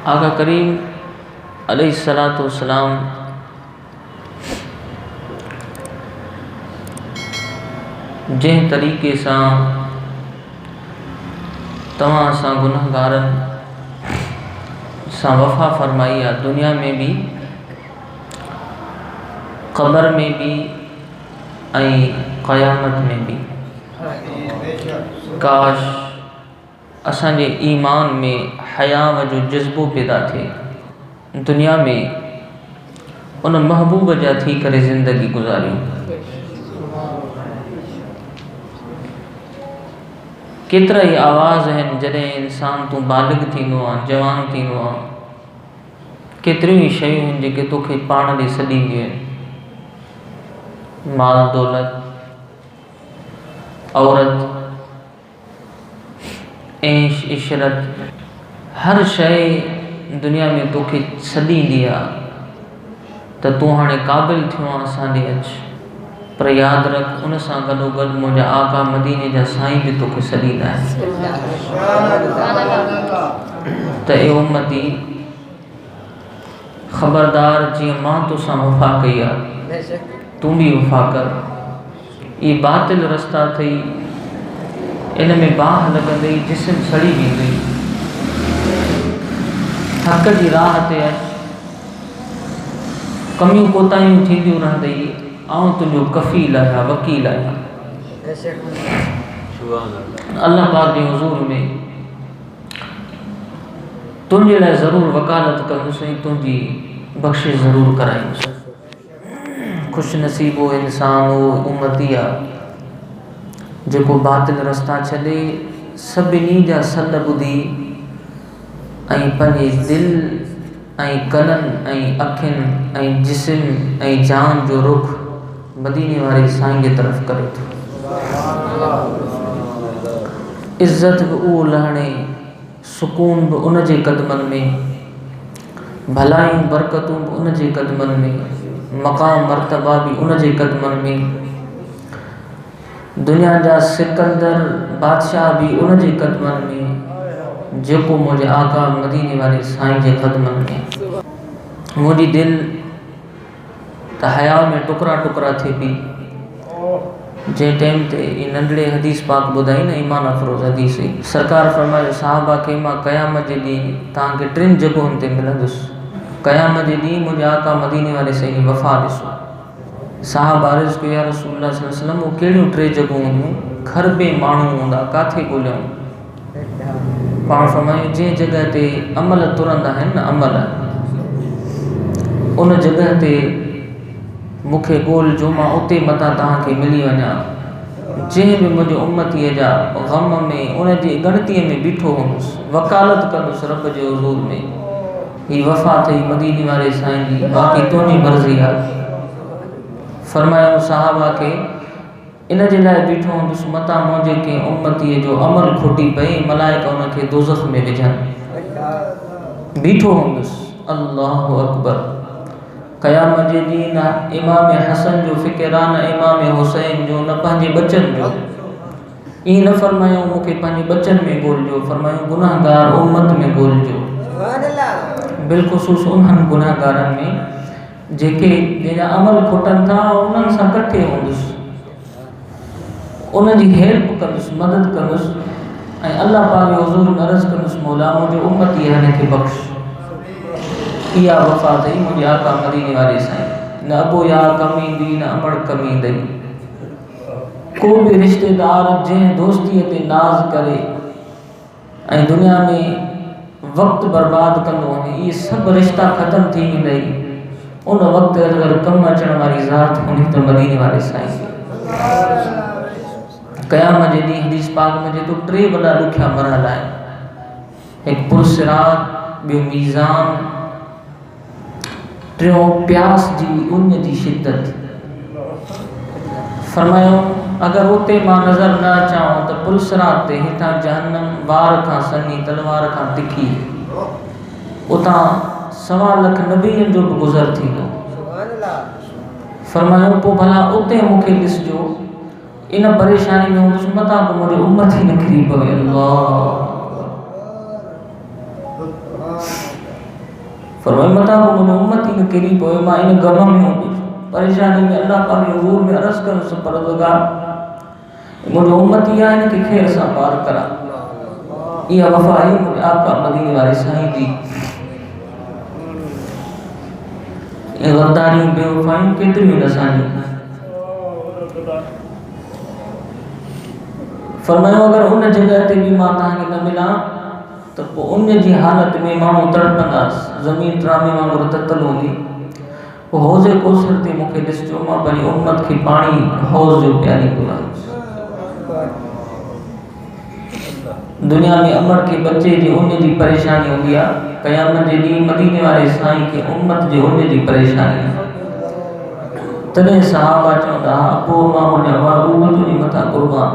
आका करीम अलैहिस्सलातु वस्सलाम जिन तरीक़े सां तव्हां सां गुनहगारनि सां वफ़ा फरमाई आहे, दुनिया में भी क़ब्र में भी ऐं क़यामत में भी। काश असांजे ईमान में हयाव जो जज्बो पैदा थिए, दुनिया में उन महबूब जा थी करे ज़िंदगी गुज़ारियूं। केतिरा ई आवाज़ आहिनि जॾहिं इंसान तूं बालिग़ थींदो आहे, जवान थींदो आहे, केतिरियूं ई शयूं आहिनि जेके तोखे पाण ॾे सॾींदियूं आहिनि। माल दौलत, औरत, ऐश इशरत, हर शइ दुनिया में तोखे सॾींदी आहे त तूं हाणे क़ाबिल थियो आहे असां ॾे अच। पर यादि रख, उन सां गॾोगॾु मुंहिंजा आका मदीने जा साईं बि तोखे सॾींदा आहिनि त ए उम्मती ख़बरदार, जीअं मां तोसां वफ़ा कई आहे तूं बि वफ़ा कर। ये बातिल रस्ता अथई, इन में बाह लॻंदई, जिस्म सड़ी वेंदई। हक़ जी राह ते अच, कमियूं कोताहियूं थींदियूं रहंदई, आउं तुंहिंजो कफ़ील आहियां, वकील आहियां। अल्लाह पाक जे हुज़ूर में तुंहिंजे लाइ ज़रूरु वकालत कंदुसि ऐं तुंहिंजी बख़्शिश ज़रूरु कराईंदुसि। खुश नसीब वो इंसान, वो उम्मती आहे जेको बातिल रस्ता छॾे, सभिनी जा सल ॿुधी ऐं पंहिंजे दिलि ऐं कननि ऐं अखियुनि ऐं जिस्म ऐं जान जो रुख मदीने वारे साईं जे तरफ़ करे थो। इज़्ज़त बि उहो लहणे, सुकून बि उन जे क़दमनि में, भलायूं बरकतूं बि उन जे क़दमनि में, मक़ाम मर्तबा भी उन जे क़दमनि में, दुनिया जा सिकंदर बादशाह भी उन जे क़दमनि में, जेको मुंहिंजे आका मदीने वारे साईं जे क़दमनि में। मुंहिंजी दिलि त हया में टुकड़ा टुकड़ा थिए पई जंहिं टाइम ते ई नंढड़े हदीस पाक ॿुधाई न, ईमान अफरोज़ हदीस हुई। सरकार फरमायो, साहबा खे मां क़यामत जे ॾींहुं तव्हांखे 3 जॻहुनि ते मिलंदुसि। क़यामत जे ॾींहुं मुंहिंजे आका मदीने वारे साईं जी वफ़ा ॾिसो। साहबा अर्ज़ कयो, या रसूलल्लाह सल्लल्लाहु अलैहि वसल्लम, वो कहिड़ियूं 3 जॻहियूं हूंदियूं? घर में माण्हू हूंदा, काथे ॻोल्हियूं? पाण फरमायूं, जंहिं जॻह ते अमल तुरंदा आहिनि न, अमल, उन जॻह ते मूंखे ॻोल्हिजो, मां उते मथां तव्हांखे मिली वञा। जंहिं बि मुंहिंजे उम्मतीअ जा ग़म में उन जी ॻणतीअ में बीठो हूंदुसि, वकालत कंदुसि रब जे हुज़ूर में, ही वफ़ा अथई मदीने वारे साईं जी, बाक़ी तुंहिंजी मर्ज़ी आहे। फरमायो साहबा खे, इन जे लाइ बीठो हूंदुसि मथां मुंहिंजे कंहिं उम्मतीअ जो अमल खुटी पए, मलाइका उनखे दोज़ख में विझनि। बीठो हूंदुसि। अल्लाहु अकबर। क़यामत जे ॾींहुं न इमाम हसन जो फ़िक्र आहे, न इमाम हुसैन जो, न पंहिंजे बचनि जो। ईअं न फरमायूं मूंखे पंहिंजे बचनि में ॻोल्हिजो, फरमायूं गुनाहगार उम्मत में ॻोल्हिजो। बिलख़ुसूस उन्हनि गुनाहगारनि में जेके जंहिंजा अमल खुटनि था, उन्हनि सां कठे हूंदुसि, उनजी हेल्प कंदुसि, मदद कंदुसि ऐं अल्लाह पाक जे हुज़ूर में अर्ज़ कंदुसि, मौला मुंहिंजो उम्मती आहे, हिनखे बख़्श। इहा वफ़ा अथई मुंहिंजे आका मदीने वारे साईं। न अबो या कम ईंदी, न अमड़ कम ईंदई। को बि रिश्तेदार जंहिं दोस्तीअ ते नाज़ करे ऐं दुनिया में वक़्तु बर्बाद कंदो वञे, इहे सभु रिश्ता ख़तम थी वेंदई। उन वक़्तु अगरि कमु अचण वारी ज़ात हूंदी त मदीने वारे साईं। क़यामत जे ॾींहुं हदीस पाक में जेको 3 वॾा ॾुखिया मरहल आहिनि, हिकु पुरसिरात, ॿियो मीज़ान, टियों प्यास जी उन जी शिद्दत। फरमायो, अगर उते मां नज़र न अचां त पुलसिरात ते हेठां जहन्नम वार खां सनी, तलवार खां तिखी, उतां 1.25 लख नबियनि जो बि गुज़र थींदो। फरमायो, पोइ भला उते मूंखे ॾिसजो, इन परेशानी में हूंदुसि, मतां को मुंहिंजी उम्मत ई निकिरी पवे। अल्लाह फरमाए मता को मुझे उम्मती ने किरी पोए मां इन गम में होंदी परेशानी में अल्लाह पाक हुजूर में अर्ज कर सो परवरदिगार मुझे उम्मती है इनके खैर सा पार करा ये वफाई मुझे आपका मदीने वाले साईं दी ये गद्दारी बेवफाई केतरी नसानी फरमायो अगर उन जगह ते भी मां तहां के न मिला तो उन जी हालत में मानू तड़पंदास जमीन ड्रामे वांगुर ततल होंदी वो हौज़े कोसर ते मूंखे ॾिसजो मां पंहिंजी उम्मत खे पाणी हौज़ जो प्यारी घुरां दुनिया में अमर के बच्चे जी उन जी परेशानी होंदी आहे क़यामत जे ॾींहुं मदीने वारे साईं के उम्मत जे उन जी परेशानी तॾहिं सहाबा चवंदा अबो मां मुंहिंजा महबूब तुंहिंजे मथां क़ुर्बान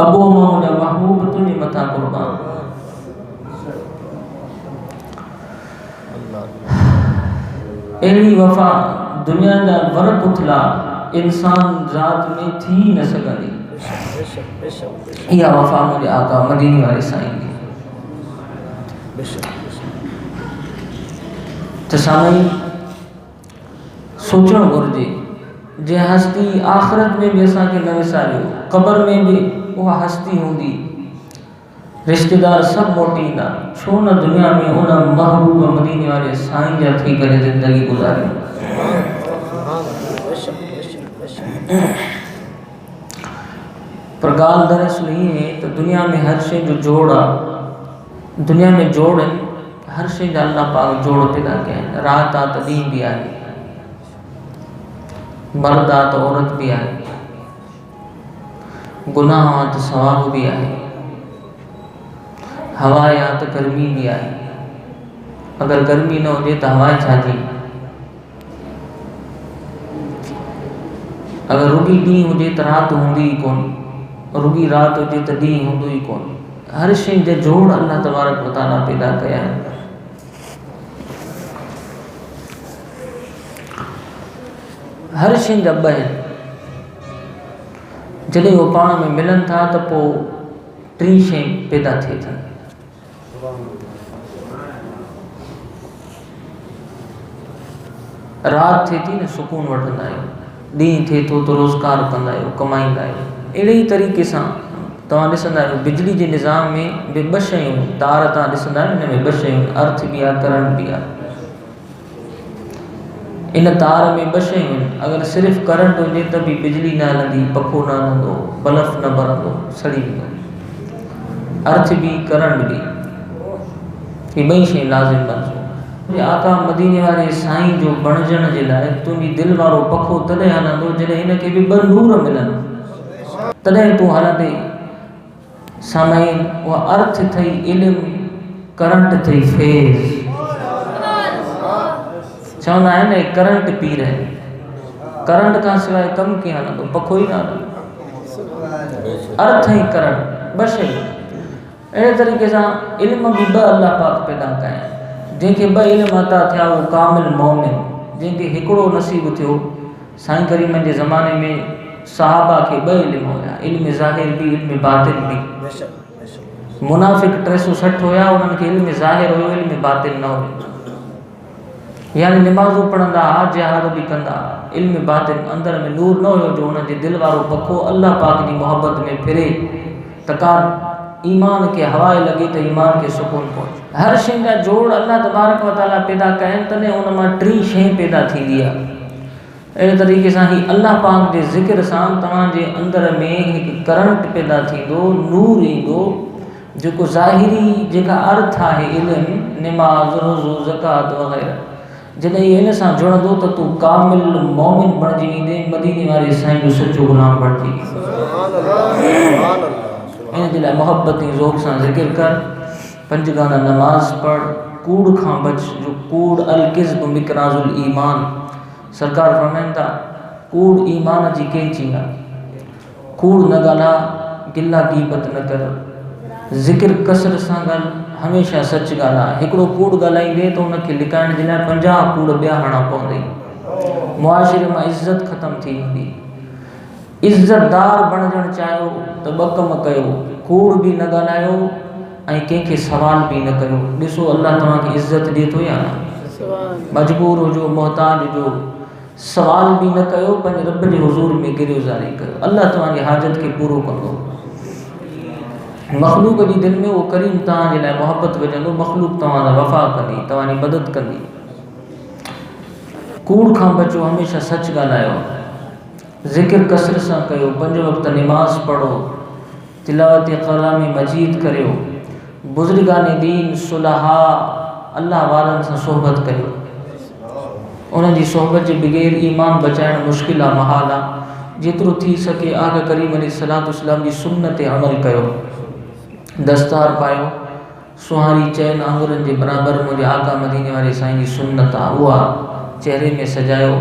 अबो मां मुंहिंजा महबूब तुंहिंजे मथां क़ुर्बान अहिड़ी वफ़ा दुनिया जा वर पुतला इंसान ज़ात में थी न सघंदी इहा वफ़ा मुंहिंजे आका मदीने वारे साईं जी त साईं सोचणु घुरिजे जे हस्ती आख़िरत में भी असांखे न विसारियो क़ब्र में भी उहा हस्ती हूंदी रिश्तेदार सब मोटींदा छो न दुनिया में उन महबूब मदीने वाले साईं जा थी करे ज़िंदगी गुज़ारियो पर ॻाल्हि दरअसल हीअं है तो दुनिया में हर शइ जो जोड़ आहे दुनिया में जोड़ आहिनि हर शइ जा अल्लाह पाक जोड़ पैदा कया आहिनि रात आहे त ॾींहुं बि आहे मर्द आहे त औरत भी आहे गुनाह आहे त सवाब भी आहे हवा आहे त गर्मी भी आहे अगर गर्मी न हुजे त हवा छाजी अगर रुगी ॾींहुं हुजे त रात हूंदी ई कोन रुगी रात हुजे त ॾींहुं हूंदो ई कोन हर शइ जे जोड़ अल्लाह तबारक व तआला पैदा कया आहिनि हर शइ जा ॿ आहिनि जॾहिं वो पाण में मिलन था तो पोइ टी शइ पैदा थिए थी रात थिए थी न सुकून वठंदा आहियूं ॾींहुं थिए थो तो रोज़गार कंदा आहियूं कमाईंदा आहियूं अहिड़े ई तरीक़े सां तव्हां ॾिसंदा आहियो बिजली जे निज़ाम में बि ॿ शयूं तार तव्हां ॾिसंदा आहियो हिन में ॿ शयूं अर्थ भी आहे करंट भी आहे इन तार में ॿ शयूं आहिनि अगर सिर्फ़ करंट हुजे त भी बिजली न हलंदी पखो न हलंदो बल्ब न ॿरंदो सड़ी वेंदो अर्थ भी करंट भी ये ॿई शयूं लाज़िम बणिजो आका मदीने वारे साईं जो बणजण जे लाइ तुंहिंजी दिलि वारो पखो तॾहिं हलंदो जॾहिं हिनखे बि ॿ नूर मिलनि तॾहिं तूं हलंदे साईं उहा अर्थ थई इल्म करंट थई फेज़ चवंदा आहिनि करंट पीर है करंट खां सवाइ कमु कीअं हलंदो पखो ई न हलंदो अर्थ ऐं करंट ॿ शयूं अहिड़े तरीक़े सां इल्म भी ॿ अल्लाह पाक पैदा कया आहिनि जंहिंखे ॿ इल्म अता थिया वो कामिल मोमिन जंहिंखे हिकिड़ो नसीब थियो साईं करीम जे ज़माने में सहाबा खे ॿ इल्म हुया इल्म ज़ाहिर भी इल्म बातिन भी मुनाफ़िक 360 हुया उन्हनि खे इल्म ज़ाहिर हुयो इल्म बातिन न हुयो यानी नमाज़ू पढ़ंदा जिहाद भी कंदा इल्म बातिन अंदर में नूर न हुयो जो उन्हनि जे दिलि वारो पखो अल्लाह पाक जी मोहब्बत में फिरे तकार ईमान के हवाए लगे तो ईमान के सुकून पहुंचे हर शइ जा जोड़ अल्लाह तबारक व तआला पैदा कया आहिनि तॾहिं उन मां टी शइ पैदा थींदी आहे अहिड़े तरीक़े सां ही अल्लाह पाक जे ज़िक्र सां तव्हांजे अंदर में हिकु करंट पैदा थींदो नूर ईंदो जेको ज़ाहिरी जेका अर्थ आहे इल्म नमाज़ रोज़ो ज़कात वग़ैरह जॾहिं हिन सां जुड़ंदो त तूं कामिल मोमिन बणिजी वेंदे मदीने वारे साईं जो सचो गुलाम बणिजी इन जे लाइ मोहब्बत ऐं ज़ौक़ सां ज़िक्र कर 5 गाना नमाज़ पढ़ कूड़ खां बच जो कूड़ अल किज़्ब मिकराज़ुल ईमान सरकार फरमाइनि था कूड़ ईमान जी कैंची आहे कूड़ न ॻाल्हा गिला गीबत न कर ज़िक्र कसर सां ॻाल्हि हमेशह सच ॻाल्हि आहे हिकिड़ो कूड़ ॻाल्हाईंदे त उनखे लिकाइण जे लाइ 50 कूड़ ॿिया हणा पवंदई मुआशिरे मां इज़त ख़तमु थी वेंदी इज़तदार बणजणु चाहियो त 2 कम कयो कूड़ भी न ॻाल्हायो ऐं कंहिंखे सवाल बि न कयो। ॾिसो अल्लाह तव्हांखे इज़त ॾिए थो या न? मजबूर हुजो, मोहताज हुजो, सवाल बि न कयो, पंहिंजे रब जे हुज़ूर में गिरफ़्तारी कयो, अल्लाह तव्हांजी हाजत खे पूरो कंदो। मख़लूक जी दिलि में उहो करीम तव्हांजे लाइ मोहबत विझंदो, मख़लूक तव्हांजा वफ़ा कंदी, तव्हांजी मदद कंदी। कूड़ खां बचो, हमेशह सच ॻाल्हायो, ज़िक्र कसरत सां कयो, 5 वक़्त निमाज़ पढ़ो, तिलावत कलाम मजीद करियो, बुज़ुर्गान दीन सुलहा अल्लाह वारनि सां सोहबत कयो। उन्हनि जी सोहबत जे बग़ैर ईमान बचाइण मुश्किल आहे, महाल आहे। जेतिरो थी सके आका करीम अलैहिस्सलाम जी सुन्नत ते अमल कयो, दस्तार पायो, सुहारी चैन आंगुरनि जे बराबरि मुंहिंजे आका मदीने वारे साईं जी सुन्नत आहे, उहा चेहरे में सजायो।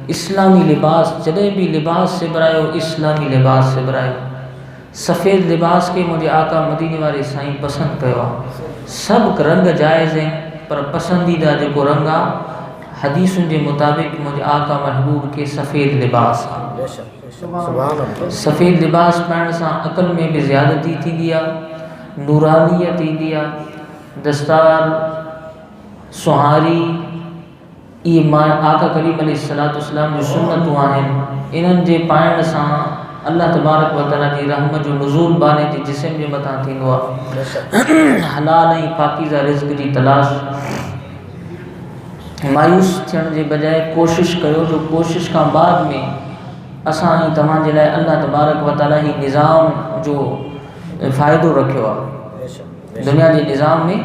इस्लामी लिबास, जॾहिं बि लिबास सिबरायो, इस्लामी लिबास सिबरायो। सफ़ेद लिबास के मुझे आका मदीने वाले साईं पसंद कयो आहे। सब रंग जायज़ हैं, पर पसंदीदा जो रंग आहे हदीसुनि के मुताबिक मुझे आका महबूब के सफ़ेद लिबास आहे। सफ़ेद लिबास पाइण सां अक़ल में भी ज़्यादती थींदी आहे, नूरानियत ईंदी आहे। दस्तार, सुहारी, ये आका करीम अलैहिस्सलाम जो सुन्नतूं आहिनि। इन्हनि जे पाइण सां अल्लाह तबारक व तआला जी रहमत जो नुज़ूल बाने जे जिस्म जे मथां थींदो आहे। हलाल ऐं पाकीज़ा रिज़्क़ जी तलाश। मायूस थियण जे बजाय कोशिश कयो, जो कोशिश खां बाद में असां ई तव्हांजे लाइ अल्लाह तबारक व तआला ही निज़ाम जो फ़ाइदो रखियो आहे। दुनिया जे निज़ाम में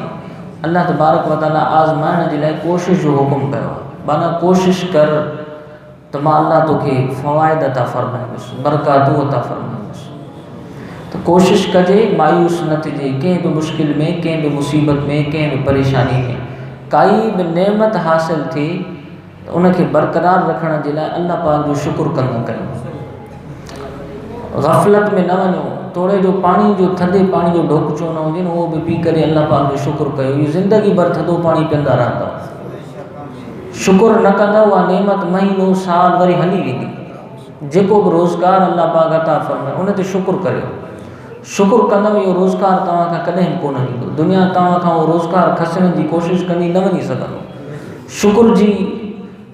अल्लाह तबारक व तआला आज़माइण जे लाइ कोशिश जो हुकुम कयो आहे। माना कोशिश कर तो मां अल्लाह तोखे फ़वाइद अता फ़रमाईंदुसि, बरक़ातूं अता फ़रमाईंदुसि। तो कोशिश कजे, मायूस न थिजे। कंहिं बि मुश्किल में, कंहिं बि मुसीबत में, कंहिं बि परेशानी में काई बि नेमत हासिल थिए तो उनखे बरक़रार रखण जे लाइ अल्लाह पाक जो शुक्र कंदा कयो। गफ़लत में न वञो। तोड़े जो पानी जो थधे पानी जो ढोक छो न हुजे, उहो बि पी करे अल्लाह पाक जो शुक्र कयो। ये ज़िंदगी भर थधो पानी पीअंदा रहंदा, शुक्र न कंदा, उहा नेमत महीनो साल वरी हली वेंदी। जेको बि रोज़गार अल्लाह पाक अता फ़रमाए उन ते शुक्र करियो। शुक्र कंदव, इहो रोज़गार तव्हां खां कॾहिं बि कोन ईंदो। दुनिया तव्हां खां उहो रोज़गार खसण जी कोशिशि कंदी, न वञी सघंदो। शुक्र जी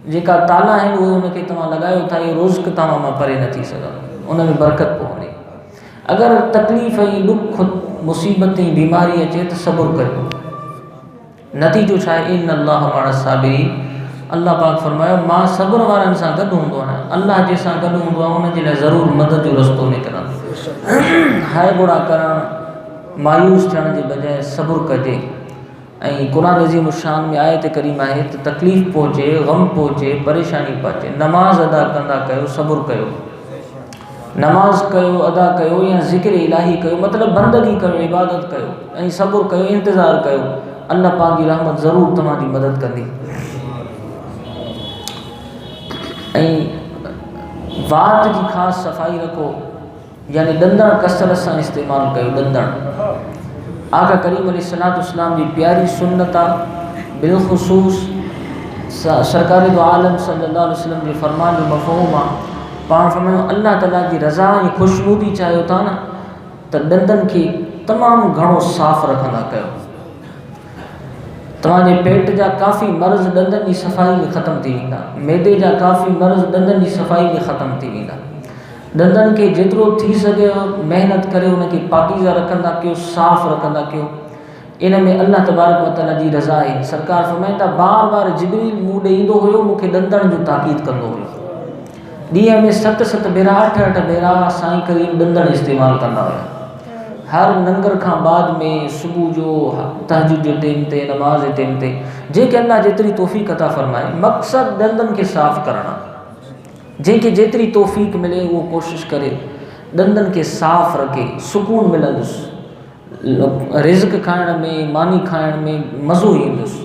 जेका ताला आहिनि उहे उनखे तव्हां लॻायो था, इहो रोज़्क तव्हां मां परे न थी सघंदो, उन में बरकत पवंदी। अगरि तकलीफ़ ऐं ॾुख मुसीबत ऐं बीमारी अचे त सब्र करियो। नतीजो छा आहे? इन अल्लाह मअ साबिरीन। अल्लाह पाक फरमायो, मां सब्र वारनि सां गॾु हूंदो आहियां। अल्लाह जंहिंसां गॾु हूंदो आहे उन जे लाइ ज़रूरु मदद जो रस्तो निकिरंदो। हाय बुरा करणु, मायूस थियण जे बजाय सब्र कजे। ऐं क़ुरान अज़ीम शान में आयत करीम आहे त तकलीफ़ पहुचे, ग़म पहुचे, परेशानी पहुचे, नमाज़ अदा कंदा कयो, सब्र कयो। नमाज़ कयो, अदा कयो, या ज़िक्र इलाही कयो, मतिलबु बंदगी कयो, इबादत कयो ऐं सब्र कयो, इंतज़ार कयो। अल्लाह पाक जी रहमत ज़रूरु तव्हांजी मदद कंदी। ऐं वात जी ख़ासि सफ़ाई रखो, यानी ॾंदड़ कसरत सां इस्तेमालु कयो। ॾंदड़ आका करीम अलैहिस्सलाम जी प्यारी सुन्नत आहे। बिलख़ुसूस सरकार दो आलम सल्लल्लाहु अलैहि वसल्लम जे फ़रमान जो मफ़हूम आहे। पाण फरमायो, अल्लाह ताला जी रज़ा ऐं ख़ुशनूदी चाहियो था न त ॾंदनि खे तमामु घणो साफ़ रखंदा कयो। तव्हांजे पेट जा काफ़ी मर्ज़ ॾंदनि जी सफ़ाई में ख़तमु थी वेंदा। मैदे जा काफ़ी मर्ज़ ॾंदनि जी सफ़ाई में ख़तमु थी वेंदा। ॾंदनि खे जेतिरो थी सघे महिनत करे उनखे पाकीज़ा रखंदा कयो, साफ़ रखंदा कयो। इन में अल्लाह तबारक व तआला जी रज़ा आहे। सरकार फरमाइनि था, बार बार जिब्रील मूं ॾे ईंदो हुयो, मूंखे ॾंदनि जो ताक़ीद कंदो हुयो। ॾींहं में 7-7 भेरा 8-8 भेरा साईं करीम ॾंदड़ इस्तेमालु कंदा हुया। हर नंगर खां बाद में, सुबुह जो, तहज्जुद जे टाइम ते, नमाज़ जे टाइम ते, जंहिंखे अल्लाह जेतिरी तौफ़ीक़ अता फ़रमाए। मक़सदु ॾंदनि खे साफ़ करणु आहे। जंहिंखे जेतिरी तौफ़ीक़ मिले उहो कोशिशि करे ॾंदनि खे साफ़ रखे, सुकून मिलंदुसि। रिज़्क़ खाइण में, मानी खाइण में मज़ो ईंदुसि।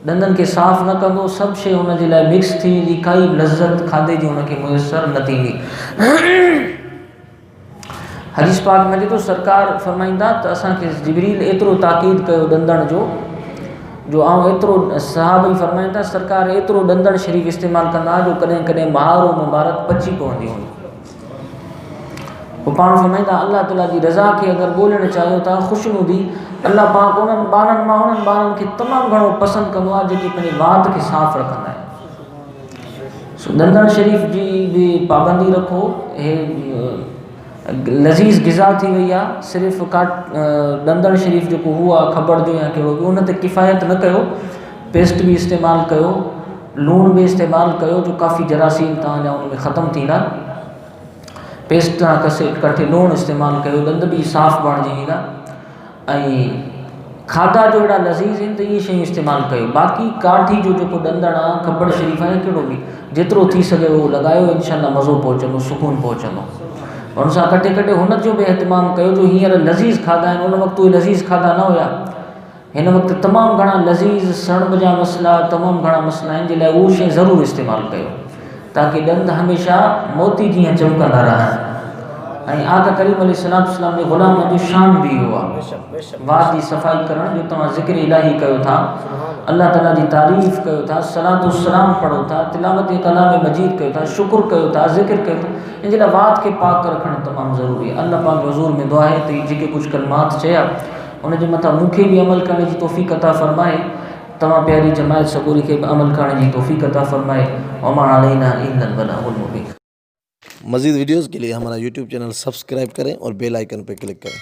ॾंदनि खे साफ़ न कंदो, सभु शइ हुन जे लाइ मिक्स थी वेंदी, काई लज़त खाधे जी हुनखे मुयसरु न थींदी। हदीस पाक में जेको सरकार फरमाईंदा त असांखे जिब्रील एतिरो ताक़ीद कयो ॾंदड़ जो आउं एतिरो, सहाबी फरमाइनि था सरकार एतिरो ॾंदड़ शरीफ़ इस्तेमालु कंदा जो कॾहिं कॾहिं महारो मुबारक पची पवंदी हुई। वो पाण फरमाईंदा अल्लाह ताला जी रज़ा खे अगरि ॻोल्हणु चाहियो था ख़ुशनुदी अल्लाह पाक उन्हनि ॿारनि मां उन्हनि ॿारनि खे तमामु घणो पसंदि कंदो आहे जेके पंहिंजे वात खे साफ़ु रखंदा आहिनि। सो दंदण शरीफ़ जी बि पाबंदी रखो। हे लज़ीज़ ग़िज़ा थी वई आहे। सिर्फ़ु दंदण शरीफ़ जेको हू आहे ख़बर जो या कहिड़ो बि उन ते किफ़ायत न कयो। पेस्ट बि इस्तेमालु कयो, लूण बि इस्तेमालु कयो जो काफ़ी जरासीम तव्हांजा उन में ख़तमु थींदा। पेस्ट तव्हां कटे लूणु इस्तेमालु कयो, ॾंद बि साफ़ु बणिजी वेंदा। ऐं खाधा जो अहिड़ा लज़ीज़ आहिनि त इहे शयूं इस्तेमालु कयो। बाक़ी काठी जो जेको ॾंदण आहे, खॿड़ शरीफ़ आहे, कहिड़ो बि जेतिरो थी सघे उहो लॻायो, इनशाअल्लाह मज़ो पहुचंदो, सुकून पहुचंदो। हुन सां कटे कटे हुन जो बि अहतमाम कयो जो हींअर लज़ीज़ खाधा आहिनि, उन वक़्तु उहे लज़ीज़ खाधा न हुया। हिन वक़्तु तमामु घणा लज़ीज़ सड़न जा मसला, तमामु घणा मसला आहिनि, जे लाइ उहो शइ ज़रूरु इस्तेमालु कयो ताकी ॾंद हमेशह मोती जीअं चमकंदा रहनि। ऐं आका करीम अलैहिस्सलाम जे ग़ुलाम जो शान बि इहो आहे, वात जी सफ़ाई करण जो। तव्हां ज़िक्र इलाही कयो था, अल्लाह ताला जी तारीफ़ कयो था, सलातो सलाम पढ़ो था, तिलावत कलाम मजीद कयो था, शुक्र कयो था, ज़िक्र कयो था, इन जे लाइ वात खे पाक रखणु तमामु ज़रूरी आहे। अल्लाह पाक हुज़ूर में दुआ आहे त जेके कुझु कलमात चया उन जे मथां मूंखे बि अमल करण जी तौफ़ीक़ अता फ़रमाए, तमाम प्यारी जमायत सबूरी के अमल करने की तौफीक अता फरमाए। वमा अलैना इल्लल बलागुल मुबीन। मज़ीद वीडियोज़ के लिए हमारा यूट्यूब चैनल सब्सक्राइब करें और बेल आइकन पर क्लिक करें।